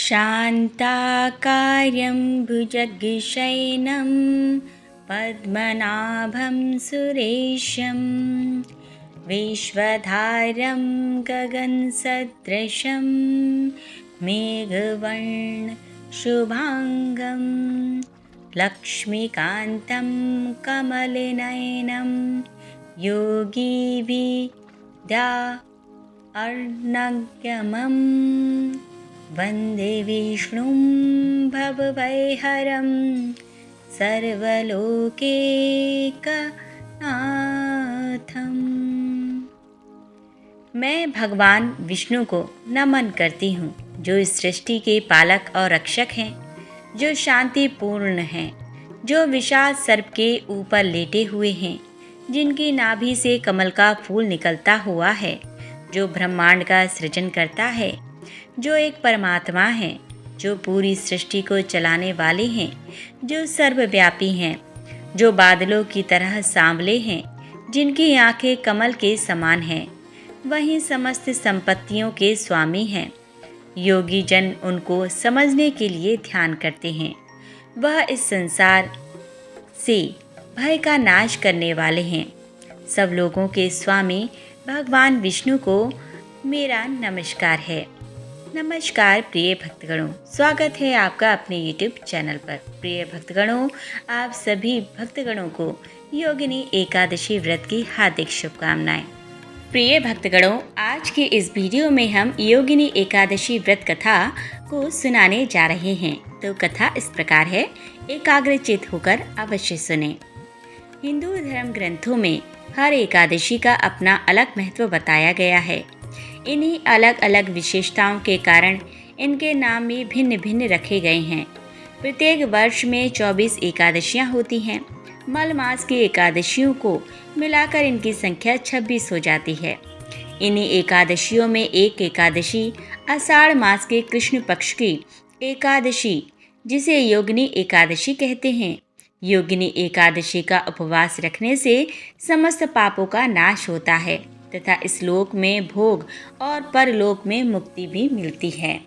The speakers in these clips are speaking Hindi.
शान्ताकारं भुजगशयनं पद्मनाभं सुरेशं विश्वधारं गगनसदृशं मेघवर्णशुभाङ्गं लक्ष्मीकान्तं कमलनयनं योगिविद्यार्णवम् वन्दे विष्णुं भवभयहरं सर्वलोकैकनाथम्। मैं भगवान विष्णु को नमन करती हूँ, जो इस सृष्टि के पालक और रक्षक हैं, जो शांतिपूर्ण हैं, जो विशाल सर्प के ऊपर लेटे हुए हैं, जिनकी नाभि से कमल का फूल निकलता हुआ है, जो ब्रह्मांड का सृजन करता है, जो एक परमात्मा है, जो पूरी सृष्टि को चलाने वाले हैं, जो सर्वव्यापी हैं, जो बादलों की तरह सांवले हैं, जिनकी आंखें कमल के समान हैं, वहीं समस्त संपत्तियों के स्वामी हैं। योगी जन उनको समझने के लिए ध्यान करते हैं। वह इस संसार से भय का नाश करने वाले हैं। सब लोगों के स्वामी भगवान विष्णु को मेरा नमस्कार है। नमस्कार प्रिय भक्तगणों, स्वागत है आपका अपने YouTube चैनल पर। प्रिय भक्तगणों, आप सभी भक्तगणों को योगिनी एकादशी व्रत की हार्दिक शुभकामनाएं। प्रिय भक्तगणों, आज के इस वीडियो में हम योगिनी एकादशी व्रत कथा को सुनाने जा रहे हैं। तो कथा इस प्रकार है, एकाग्रचित होकर अवश्य सुने। हिंदू धर्म ग्रंथों में हर एकादशी का अपना अलग महत्व बताया गया है। इन्हीं अलग अलग विशेषताओं के कारण इनके नाम भी भिन्न भिन्न रखे गए हैं। प्रत्येक वर्ष में 24 एकादशियां होती हैं। मल मास की एकादशियों को मिलाकर इनकी संख्या 26 हो जाती है। इन्हीं एकादशियों में एक एकादशी आषाढ़ मास के कृष्ण पक्ष की एकादशी, जिसे योगिनी एकादशी कहते हैं। योगिनी एकादशी का उपवास रखने से समस्त पापों का नाश होता है तथा इस लोक में भोग और परलोक में मुक्ति भी मिलती है।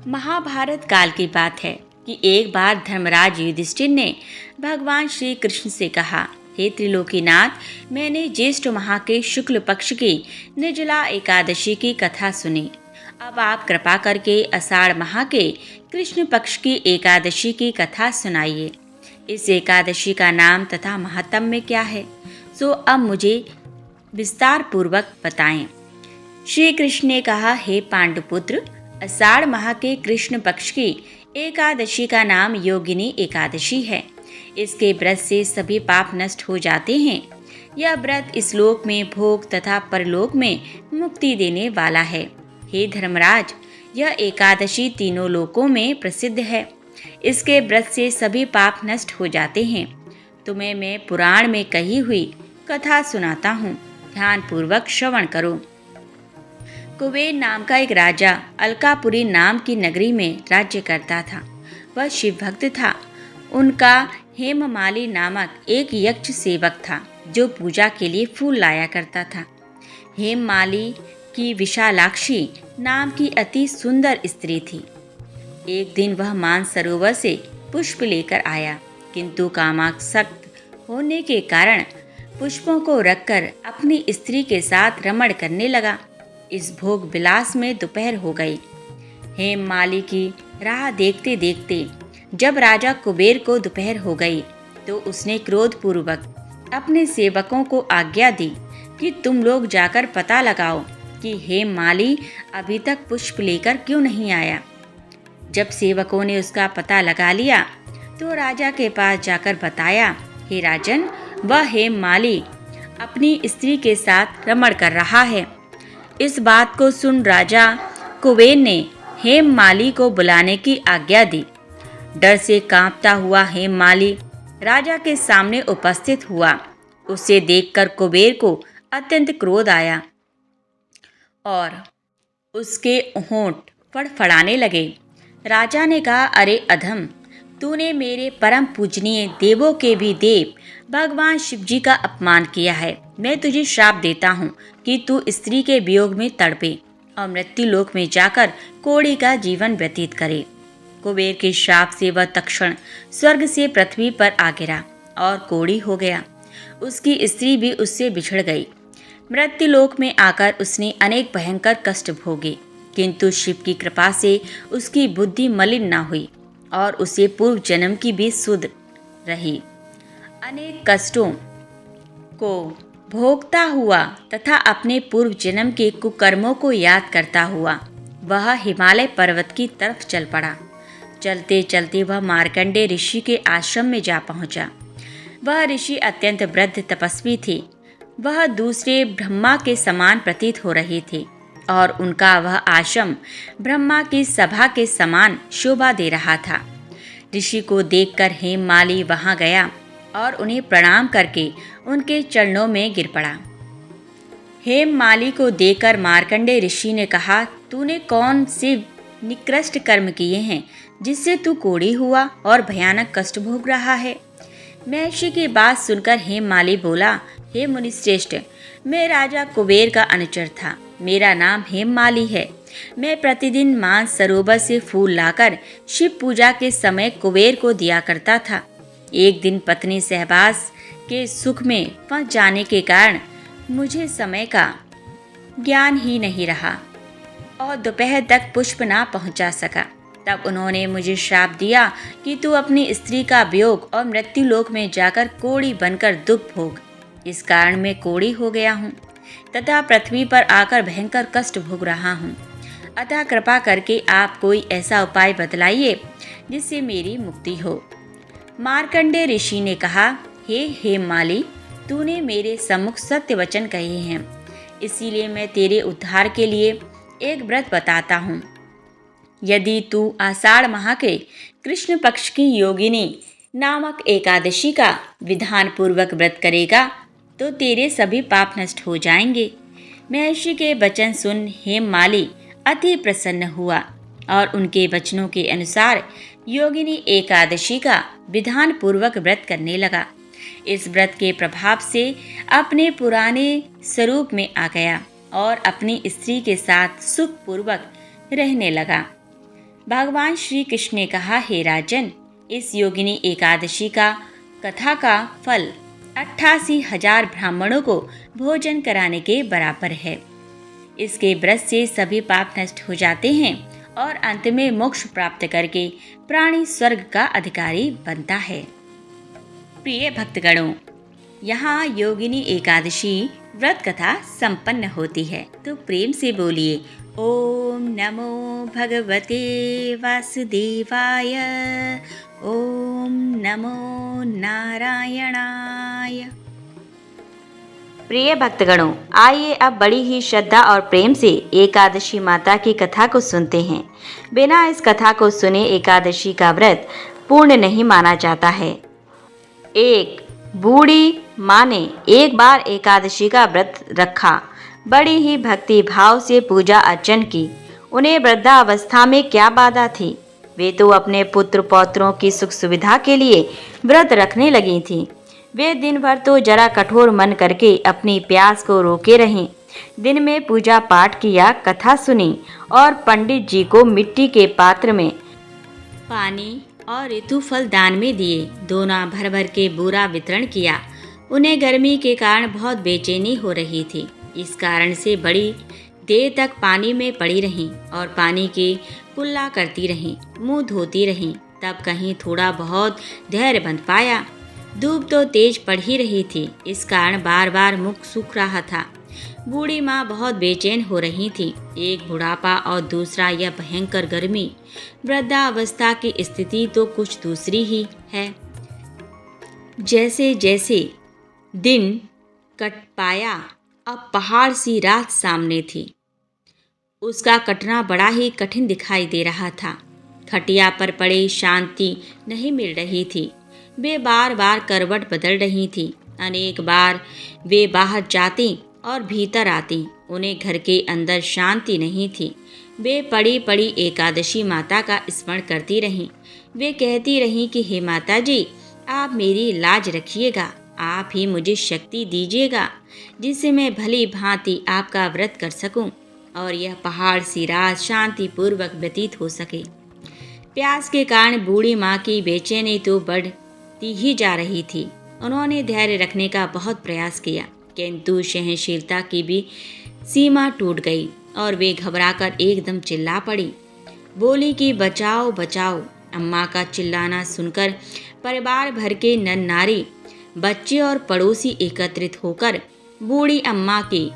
महाभारत काल की बात है कि एक बार धर्मराज युधिष्ठिर ने भगवान श्री कृष्ण से कहा, हे त्रिलोकीनाथ, मैंने ज्येष्ठ माह के शुक्ल पक्ष की निर्जला एकादशी की कथा सुनी। अब आप कृपा करके आषाढ़ माह के कृष्ण पक्ष की एकादशी की कथा सुनाइए। इस एकादशी का नाम तथा महात्म्य क्या है, सो अब मुझे विस्तार पूर्वक बताएं। श्री कृष्ण ने कहा, हे पांडुपुत्र, आषाढ़ माह के कृष्ण पक्ष की एकादशी का नाम योगिनी एकादशी है। इसके व्रत से सभी पाप नष्ट हो जाते हैं। यह व्रत इस लोक में भोग तथा परलोक में मुक्ति देने वाला है। हे धर्मराज, यह एकादशी तीनों लोकों में प्रसिद्ध है। इसके व्रत से सभी पाप नष्ट हो जाते हैं। तुम्हें मैं पुराण में कही हुई कथा सुनाता हूँ, ध्यान पूर्वक श्रवण करो। कुबेर नाम का एक राजा अलकापुरी नाम की नगरी में राज्य करता था। वह शिव भक्त था। उनका हेममाली नामक एक यक्ष सेवक था, जो पूजा के लिए फूल लाया करता था। हेममाली की विशालाक्षी नाम की अति सुंदर स्त्री थी। एक दिन वह मानसरोवर से पुष्प लेकर आया, किंतु कामासक्त होने के कारण पुष्पों को रखकर अपनी स्त्री के साथ रमण करने लगा। इस भोग विलास में दोपहर हो गई। हेममाली की राह देखते देखते जब राजा कुबेर को दोपहर हो गई, तो उसने क्रोधपूर्वक अपने सेवकों को आज्ञा दी कि तुम लोग जाकर पता लगाओ कि हेममाली अभी तक पुष्प लेकर क्यों नहीं आया। जब सेवकों ने उसका पता लगा लिया, तो राजा के पास जाकर बताया, हे राजन, वह हेममाली अपनी स्त्री के साथ रमण कर रहा है। इस बात को सुन राजा कुबेर ने हेममाली को बुलाने की आज्ञा दी। डर से कांपता हुआ हेममाली राजा के सामने उपस्थित हुआ। उसे देखकर कुबेर को अत्यंत क्रोध आया और उसके होंठ फड़फड़ाने लगे। राजा ने कहा, अरे अधम, तूने मेरे परम पूजनीय देवों के भी देव भगवान शिव जी का अपमान किया है। मैं तुझे श्राप देता हूँ कि तू स्त्री के वियोग में तड़पे और मृत्यु लोक में जाकर कोड़ी का जीवन व्यतीत करे। कुबेर के श्राप से वह तक्षण स्वर्ग से पृथ्वी पर आ गिरा और कोड़ी हो गया। उसकी स्त्री भी उससे बिछड़ गई। मृत्यु लोक में आकर उसने अनेक भयंकर कष्ट भोगे, किंतु शिव की कृपा से उसकी बुद्धि मलिन न हुई और उसे पूर्व जन्म की भी सुध रही। अनेक कष्टों को भोगता हुआ तथा अपने पूर्व जन्म के कुकर्मों को याद करता हुआ वह हिमालय पर्वत की तरफ चल पड़ा। चलते चलते वह मार्कंडेय ऋषि के आश्रम में जा पहुंचा। वह ऋषि अत्यंत वृद्ध तपस्वी थे। वह दूसरे ब्रह्मा के समान प्रतीत हो रहे थे और उनका वह आश्रम ब्रह्मा की सभा के समान शोभा दे रहा था। ऋषि को देखकर हेममाली वहां गया और उन्हें प्रणाम करके उनके चरणों में गिर पड़ा। हेममाली को देखकर मार्कंडेय ऋषि ने कहा, तूने कौन से निकृष्ट कर्म किए हैं जिससे तू कोढ़ी हुआ और भयानक कष्ट भोग रहा है? महर्षि की बात सुनकर हेममाली बोला, हे मुनिश्रेष्ठ, मैं राजा कुबेर का अनुचर था। मेरा नाम हेममाली है। मैं प्रतिदिन मानस सरोवर से फूल लाकर शिव पूजा के समय कुबेर को दिया करता था। एक दिन पत्नी सहवास के सुख में फंस जाने के कारण मुझे समय का ज्ञान ही नहीं रहा और दोपहर तक पुष्प ना पहुंचा सका। तब उन्होंने मुझे श्राप दिया कि तू अपनी स्त्री का वियोग और मृत्यु लोक में जाकर कोढ़ी बनकर दुख भोग। इस कारण मैं कोढ़ी हो गया हूँ तथा पृथ्वी पर आकर भयंकर कष्ट भोग रहा हूँ। अतः कृपा करके आप कोई ऐसा उपाय बतलाइए जिससे मेरी मुक्ति हो। मार्कंडेय ऋषि ने कहा, हे हेममाली, तूने मेरे सम्मुख सत्य वचन कहे हैं, इसीलिए मैं तेरे उद्धार के लिए एक व्रत बताता हूँ। यदि तू आषाढ़ माह के कृष्ण पक्ष की योगिनी नामक एकादशी का विधान पूर्वक व्रत करेगा तो तेरे सभी पाप नष्ट हो जाएंगे। महर्षि के वचन सुन हेममाली अति प्रसन्न हुआ और उनके वचनों के अनुसार योगिनी एकादशी का विधान पूर्वक व्रत करने लगा। इस व्रत के प्रभाव से अपने पुराने स्वरूप में आ गया और अपनी स्त्री के साथ सुखपूर्वक रहने लगा। भगवान श्री कृष्ण ने कहा, हे राजन, इस योगिनी एकादशी का कथा का फल 88,000 ब्राह्मणों को भोजन कराने के बराबर है। इसके व्रत से सभी पाप नष्ट हो जाते हैं और अंत में मोक्ष प्राप्त करके प्राणी स्वर्ग का अधिकारी बनता है। प्रिय भक्तगणों, यहाँ योगिनी एकादशी व्रत कथा संपन्न होती है, तो प्रेम से बोलिए ओम नमो भगवते वासुदेवाय, ओम नमो नारायणाय। प्रिय भक्तगणों, आइए अब बड़ी ही श्रद्धा और प्रेम से एकादशी माता की कथा को सुनते हैं। बिना इस कथा को सुने एकादशी का व्रत पूर्ण नहीं माना जाता है। एक बूढ़ी माँ ने एक बार एकादशी का व्रत रखा। बड़ी ही भक्ति भाव से पूजा अर्चन की। उन्हें वृद्धावस्था में क्या बाधा थी? वे तो अपने पुत्र पौत्रों की सुख सुविधा के लिए व्रत रखने लगी थीं। वे दिन भर तो जरा कठोर मन करके अपनी प्यास को रोके रहीं। दिन में पूजा पाठ किया, कथा सुनी और पंडित जी को मिट्टी के पात्र में पानी और ऋतु फल दान में दिए। दोना भर भर के बूरा वितरण किया। उन्हें गर्मी के कारण बहुत बेचैनी हो रही थी। इस कारण से बड़ी देर तक पानी में पड़ी रहीं और पानी की कुल्ला करती रहीं, मुंह धोती रहीं। तब कहीं थोड़ा बहुत धैर्य बंध पाया। धूप तो तेज पड़ ही रही थी, इस कारण बार बार मुख सूख रहा था। बूढ़ी माँ बहुत बेचैन हो रही थी। एक बुढ़ापा और दूसरा यह भयंकर गर्मी। वृद्धावस्था की स्थिति तो कुछ दूसरी ही है। जैसे जैसे दिन कट पाया, अब पहाड़ सी रात सामने थी। उसका कटना बड़ा ही कठिन दिखाई दे रहा था। खटिया पर पड़े शांति नहीं मिल रही थी। वे बार बार करवट बदल रही थी। अनेक बार वे बाहर जाती और भीतर आती। उन्हें घर के अंदर शांति नहीं थी। वे पड़ी पड़ी एकादशी माता का स्मरण करती रहीं। वे कहती रहीं कि हे माता जी, आप मेरी लाज रखिएगा। आप ही मुझे शक्ति दीजिएगा जिससे मैं भली भांति आपका व्रत कर सकूं और यह पहाड़ सी रात शांतिपूर्वक व्यतीत हो सके। प्यास के कारण बूढ़ी माँ की बेचैनी तो बढ़ती ही जा रही थी। उन्होंने धैर्य रखने का बहुत प्रयास किया, किंतु सहनशीलता की भी सीमा टूट गई और वे घबराकर एकदम चिल्ला पड़ी। बोली कि बचाओ बचाओ। अम्मा का चिल्लाना सुनकर परिवार भर के नर नारी, बच्चे और पड़ोसी एकत्रित होकर बूढ़ी अम्मा की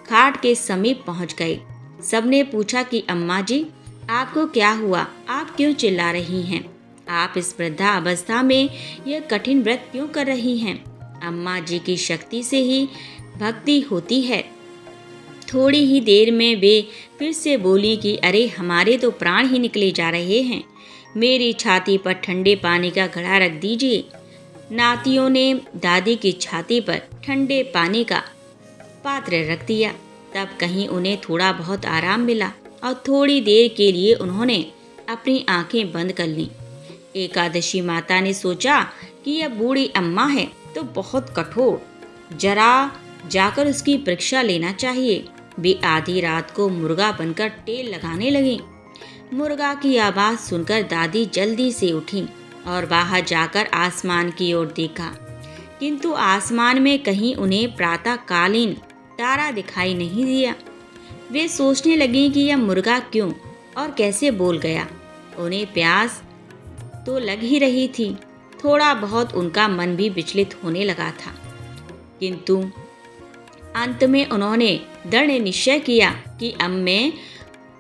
खाट के समीप पहुंच गए। सबने पूछा कि अम्मा जी, आपको क्या हुआ? आप क्यों चिल्ला रही हैं? आप इस वृद्धा अवस्था में यह कठिन व्रत क्यों कर रही हैं? अम्मा जी की शक्ति से ही भक्ति होती है। थोड़ी ही देर में वे फिर से बोली कि अरे, हमारे तो प्राण ही निकले जा रहे हैं। मेरी छाती पर ठंडे पानी का घड़ा रख दीजिए। नातियों ने दादी की छाती पर ठंडे पानी का पात्र रख दिया। तब कहीं उन्हें थोड़ा बहुत आराम मिला और थोड़ी देर के लिए उन्होंने अपनी आंखें बंद कर लीं। एकादशी माता ने सोचा कि यह बूढ़ी अम्मा है तो बहुत कठोर, जरा जाकर उसकी परीक्षा लेना चाहिए। वे आधी रात को मुर्गा बनकर टेल लगाने लगी। मुर्गा की आवाज़ सुनकर दादी जल्दी से उठी और बाहर जाकर आसमान की ओर देखा, किंतु आसमान में कहीं उन्हें प्रातःकालीन तारा दिखाई नहीं दिया। वे सोचने लगी कि यह मुर्गा क्यों और कैसे बोल गया। उन्हें प्यास तो लग ही रही थी, थोड़ा बहुत उनका मन भी विचलित होने लगा था, किंतु अंत में उन्होंने दृढ़ निश्चय किया कि अब मैं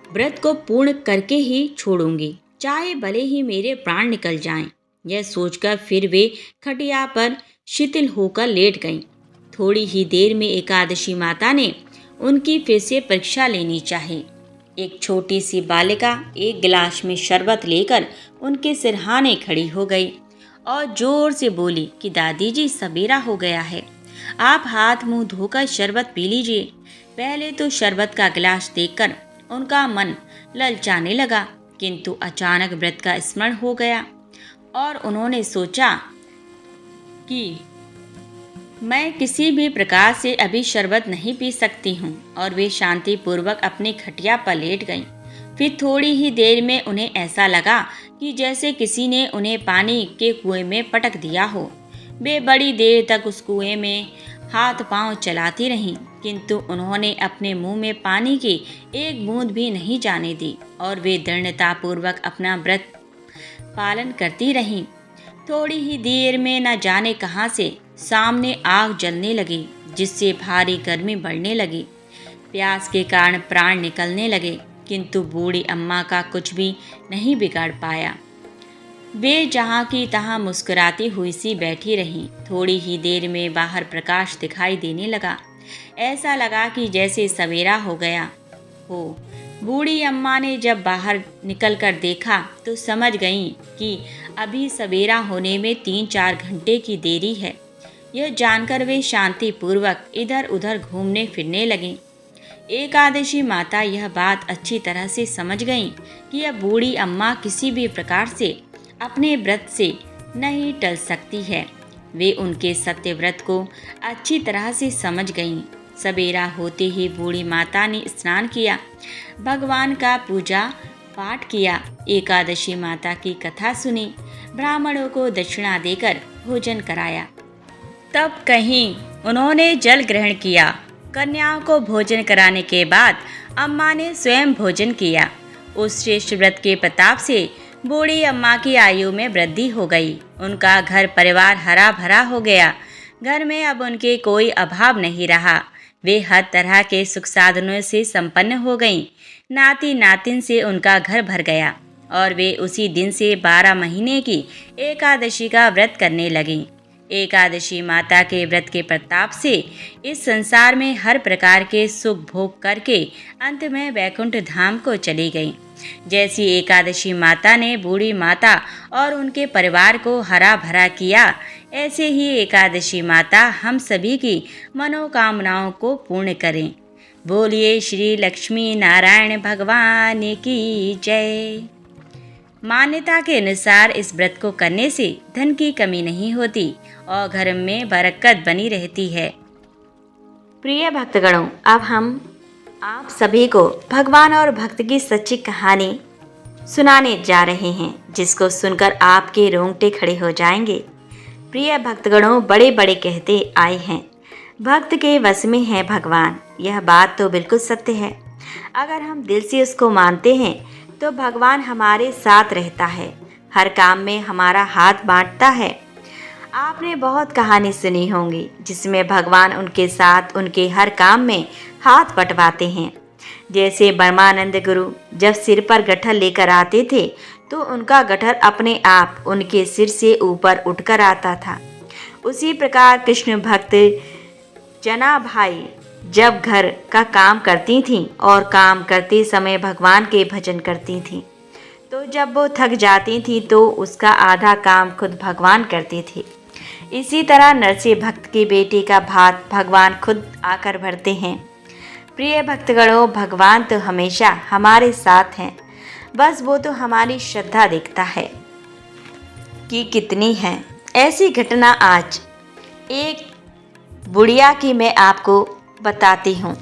व्रत को पूर्ण करके ही छोड़ूंगी, चाहे भले ही मेरे प्राण निकल जाएं। यह सोचकर फिर वे खटिया पर शिथिल होकर लेट गईं। थोड़ी ही देर में एकादशी माता ने उनकी फिर से परीक्षा लेनी चाही। एक छोटी सी बालिका एक गिलास में शरबत लेकर उनके सिरहाने खड़ी हो गई और जोर से बोली कि दादी जी, सवेरा हो गया है, आप हाथ मुंह धोकर शरबत पी लीजिए। पहले तो शरबत का गिलास देखकर उनका मन ललचाने लगा, किंतु अचानक व्रत का स्मरण हो गया और उन्होंने सोचा कि मैं किसी भी प्रकार से अभी शरबत नहीं पी सकती हूँ, और वे शांतिपूर्वक अपनी खटिया पर लेट गईं। फिर थोड़ी ही देर में उन्हें ऐसा लगा कि जैसे किसी ने उन्हें पानी के कुएं में पटक दिया हो। वे बड़ी देर तक उस कुएं में हाथ पांव चलाती रहीं, किंतु उन्होंने अपने मुंह में पानी की एक बूंद भी नहीं जाने दी और वे दृढ़तापूर्वक अपना व्रत पालन करती रहीं। थोड़ी ही देर में न जाने कहां से सामने आग जलने लगी, जिससे भारी गर्मी बढ़ने लगी। प्यास के कारण प्राण निकलने लगे, किंतु बूढ़ी अम्मा का कुछ भी नहीं बिगाड़ पाया। वे जहाँ की तहाँ मुस्कुराती हुई सी बैठी रहीं। थोड़ी ही देर में बाहर प्रकाश दिखाई देने लगा। ऐसा लगा कि जैसे सवेरा हो गया हो। बूढ़ी अम्मा ने जब बाहर निकलकर देखा तो समझ गईं कि अभी सवेरा होने में 3-4 घंटे की देरी है। यह जानकर वे शांतिपूर्वक इधर उधर घूमने फिरने लगीं। एकादशी माता यह बात अच्छी तरह से समझ गईं कि यह बूढ़ी अम्मा किसी भी प्रकार से अपने व्रत से नहीं टल सकती है। वे उनके सत्य व्रत को अच्छी तरह से समझ गईं। सवेरा होते ही बूढ़ी माता ने स्नान किया, भगवान का पूजा पाठ किया, एकादशी माता की कथा सुनी, ब्राह्मणों को दक्षिणा देकर भोजन कराया। तब कहीं उन्होंने जल ग्रहण किया। कन्याओं को भोजन कराने के बाद अम्मा ने स्वयं भोजन किया। उस श्रेष्ठ व्रत के प्रताप से बूढ़ी अम्मा की आयु में वृद्धि हो गई। उनका घर परिवार हरा भरा हो गया। घर में अब उनके कोई अभाव नहीं रहा। वे हर तरह के सुख साधनों से संपन्न हो गईं। नाती नातिन से उनका घर भर गया और वे उसी दिन से 12 महीने की एकादशी का व्रत करने लगीं। एकादशी माता के व्रत के प्रताप से इस संसार में हर प्रकार के सुख भोग करके अंत में वैकुंठ धाम को चली गईं। जैसी एकादशी माता ने बूढ़ी माता और उनके परिवार को हरा भरा किया, ऐसे ही एकादशी माता हम सभी की मनोकामनाओं को पूर्ण करें। बोलिए श्री लक्ष्मी नारायण भगवान की जय। मान्यता के अनुसार इस व्रत को करने से धन की कमी नहीं होती और घर में बरकत बनी रहती है। प्रिय भक्तगणों, अब हम आप सभी को भगवान और भक्त की सच्ची कहानी सुनाने जा रहे हैं, जिसको सुनकर आपके रोंगटे खड़े हो जाएंगे। प्रिय भक्तगणों, बड़े बड़े कहते आए हैं, भक्त के वश में है भगवान। यह बात तो बिल्कुल सत्य है। अगर हम दिल से उसको मानते हैं तो भगवान हमारे साथ रहता है, हर काम में हमारा हाथ बांटता है। आपने बहुत कहानी सुनी होंगी जिसमें भगवान उनके साथ उनके हर काम में हाथ बंटवाते हैं। जैसे ब्रह्मानंद गुरु जब सिर पर गट्ठर लेकर आते थे तो उनका गट्ठर अपने आप उनके सिर से ऊपर उठकर आता था। उसी प्रकार कृष्ण भक्त जना भाई जब घर का काम करती थीं और काम करते समय भगवान के भजन करती थीं, तो जब वो थक जाती थी तो उसका आधा काम खुद भगवान करते थे। इसी तरह नरसिंह भक्त की बेटी का भात भगवान खुद आकर भरते हैं। प्रिय भक्तगणों, भगवान तो हमेशा हमारे साथ हैं, बस वो तो हमारी श्रद्धा देखता है कि कितनी है। ऐसी घटना आज एक बुढ़िया की मैं आपको बताती हूँ।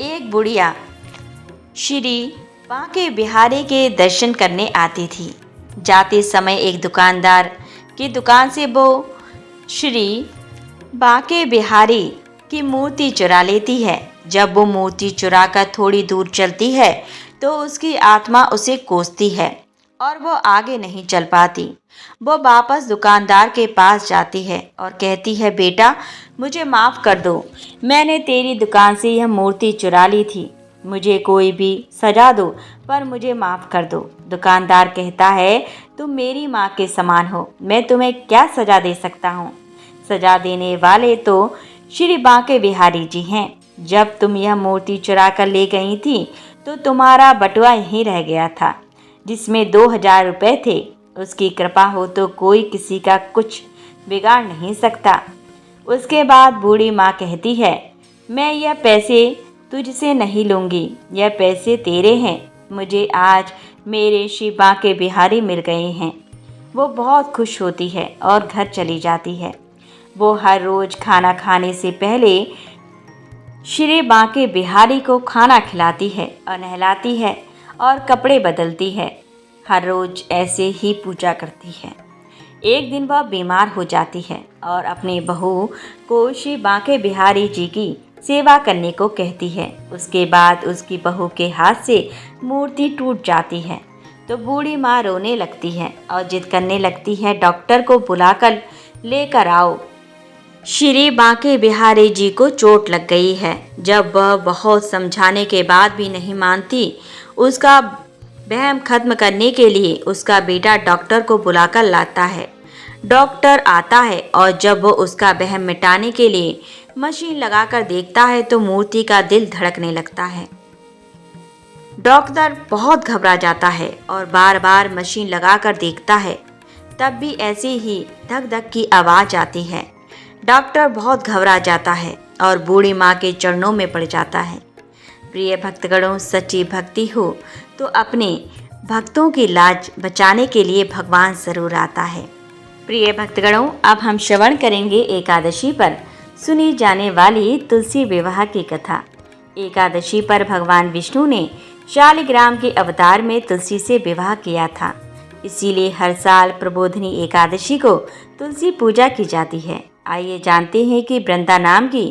एक बुढ़िया श्री बांके बिहारी के दर्शन करने आती थी। जाते समय एक दुकानदार की दुकान से वो श्री बांके बिहारी की मूर्ति चुरा लेती है। जब वो मूर्ति चुराकर थोड़ी दूर चलती है तो उसकी आत्मा उसे कोसती है और वो आगे नहीं चल पाती। वो वापस दुकानदार के पास जाती है और कहती है, बेटा मुझे माफ़ कर दो, मैंने तेरी दुकान से यह मूर्ति चुरा ली थी, मुझे कोई भी सजा दो पर मुझे माफ़ कर दो। दुकानदार कहता है, तुम मेरी माँ के समान हो, मैं तुम्हें क्या सजा दे सकता हूँ। सजा देने वाले तो श्री बांके बिहारी जी हैं। जब तुम यह मूर्ति चुरा कर ले गई थी तो तुम्हारा बटुआ यहीं रह गया था जिसमें 2000 रुपये थे। उसकी कृपा हो तो कोई किसी का कुछ बिगाड़ नहीं सकता। उसके बाद बूढ़ी माँ कहती है, मैं यह पैसे तुझसे नहीं लूँगी, यह पैसे तेरे हैं, मुझे आज मेरे श्री बांके बिहारी मिल गए हैं। वो बहुत खुश होती है और घर चली जाती है। वो हर रोज़ खाना खाने से पहले श्री बांके बिहारी को खाना खिलाती है और नहलाती है और कपड़े बदलती है। हर रोज़ ऐसे ही पूजा करती है। एक दिन वह बीमार हो जाती है और अपनी बहू को श्री बांके बिहारी जी की सेवा करने को कहती है। उसके बाद उसकी बहू के हाथ से मूर्ति टूट जाती है तो बूढ़ी माँ रोने लगती है और जिद करने लगती है, डॉक्टर को बुलाकर लेकर आओ। श्री बांके बिहारी जी को चोट लग गई है। जब वह बहुत समझाने के बाद भी नहीं मानती, उसका वहम खत्म करने के लिए उसका बेटा डॉक्टर को बुलाकर लाता है। डॉक्टर आता है और जब वो उसका वहम मिटाने के लिए मशीन लगाकर देखता है तो मूर्ति का दिल धड़कने लगता है। डॉक्टर बहुत घबरा जाता है और बार बार मशीन लगाकर देखता है, तब भी ऐसी ही धक धक की आवाज़ आती है। डॉक्टर बहुत घबरा जाता है और बूढ़ी माँ के चरणों में पड़ जाता है। प्रिय भक्तगणों, सच्ची भक्ति हो तो अपने भक्तों की लाज बचाने के लिए भगवान जरूर आता है। प्रिय भक्तगणों, अब हम श्रवण करेंगे एकादशी पर सुनी जाने वाली तुलसी विवाह की कथा। एकादशी पर भगवान विष्णु ने शालिग्राम के अवतार में तुलसी से विवाह किया था, इसीलिए हर साल प्रबोधिनी एकादशी को तुलसी पूजा की जाती है। आइए जानते हैं कि वृंदा नाम की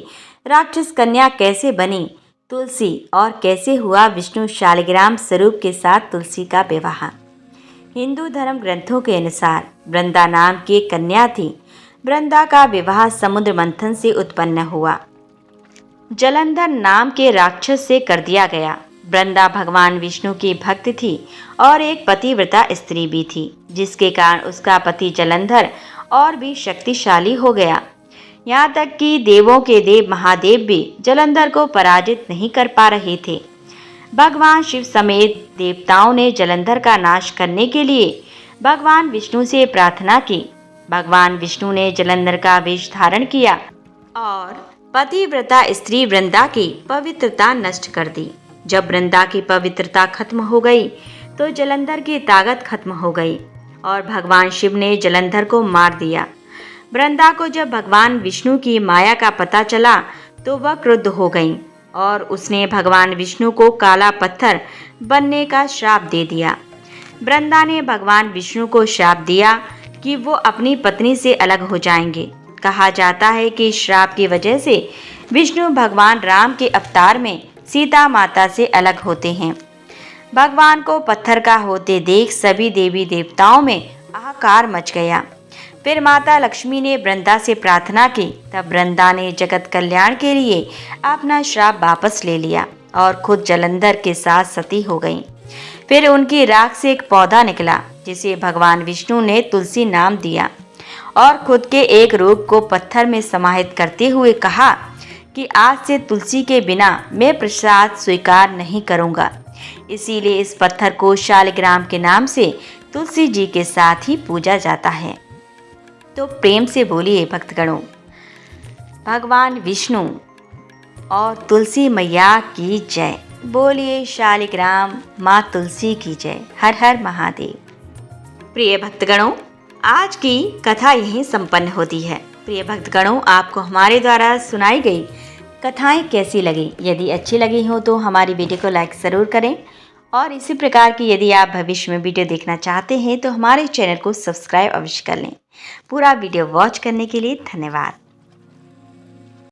राक्षस कन्या कैसे बनी तुलसी और कैसे हुआ विष्णु शालिग्राम स्वरूप के साथ तुलसी का विवाह। हिंदू धर्म ग्रंथों के अनुसार वृंदा नाम की एक कन्या थी। वृंदा का विवाह समुद्र मंथन से उत्पन्न हुआ जलंधर नाम के राक्षस से कर दिया गया। वृंदा भगवान विष्णु की भक्त थी और एक पतिव्रता स्त्री भी थी, जिसके कारण उसका पति जलंधर और भी शक्तिशाली हो गया। यहाँ तक कि देवों के देव महादेव भी जलंधर को पराजित नहीं कर पा रहे थे। भगवान शिव समेत देवताओं ने जलंधर का नाश करने के लिए भगवान विष्णु से प्रार्थना की। भगवान विष्णु ने जलंधर का वेश धारण किया और पतिव्रता स्त्री वृंदा की पवित्रता नष्ट कर दी। जब वृंदा की पवित्रता खत्म हो गई तो जलंधर की ताकत खत्म हो गई और भगवान शिव ने जलंधर को मार दिया। वृंदा को जब भगवान विष्णु की माया का पता चला तो वह क्रुद्ध हो गईं और उसने भगवान विष्णु को काला पत्थर बनने का श्राप दे दिया। वृंदा ने भगवान विष्णु को श्राप दिया कि वो अपनी पत्नी से अलग हो जाएंगे। कहा जाता है कि श्राप की वजह से विष्णु भगवान राम के अवतार में सीता माता से अलग होते हैं। भगवान को पत्थर का होते देख सभी देवी देवताओं में हाहाकार मच गया। फिर माता लक्ष्मी ने वृंदा से प्रार्थना की। तब वृंदा ने जगत कल्याण के लिए अपना श्राप वापस ले लिया और खुद जलंधर के साथ सती हो गईं। फिर उनकी राख से एक पौधा निकला जिसे भगवान विष्णु ने तुलसी नाम दिया और खुद के एक रूप को पत्थर में समाहित करते हुए कहा कि आज से तुलसी के बिना मैं प्रसाद स्वीकार नहीं करूंगा। इसीलिए इस पत्थर को शालिग्राम के नाम से तुलसी जी के साथ ही पूजा जाता है। तो प्रेम से बोलिए भक्तगणों, भगवान विष्णु और तुलसी मैया की जय। बोलिए शालिग्राम माँ तुलसी की जय। हर हर महादेव। प्रिय भक्तगणों, आज की कथा यहीं संपन्न होती है। प्रिय भक्तगणों, आपको हमारे द्वारा सुनाई गई कथाएं कैसी लगी? यदि अच्छी लगी हो तो हमारी वीडियो को लाइक ज़रूर करें और इसी प्रकार की यदि आप भविष्य में वीडियो देखना चाहते हैं तो हमारे चैनल को सब्सक्राइब अवश्य कर लें। पूरा वीडियो वॉच करने के लिए धन्यवाद।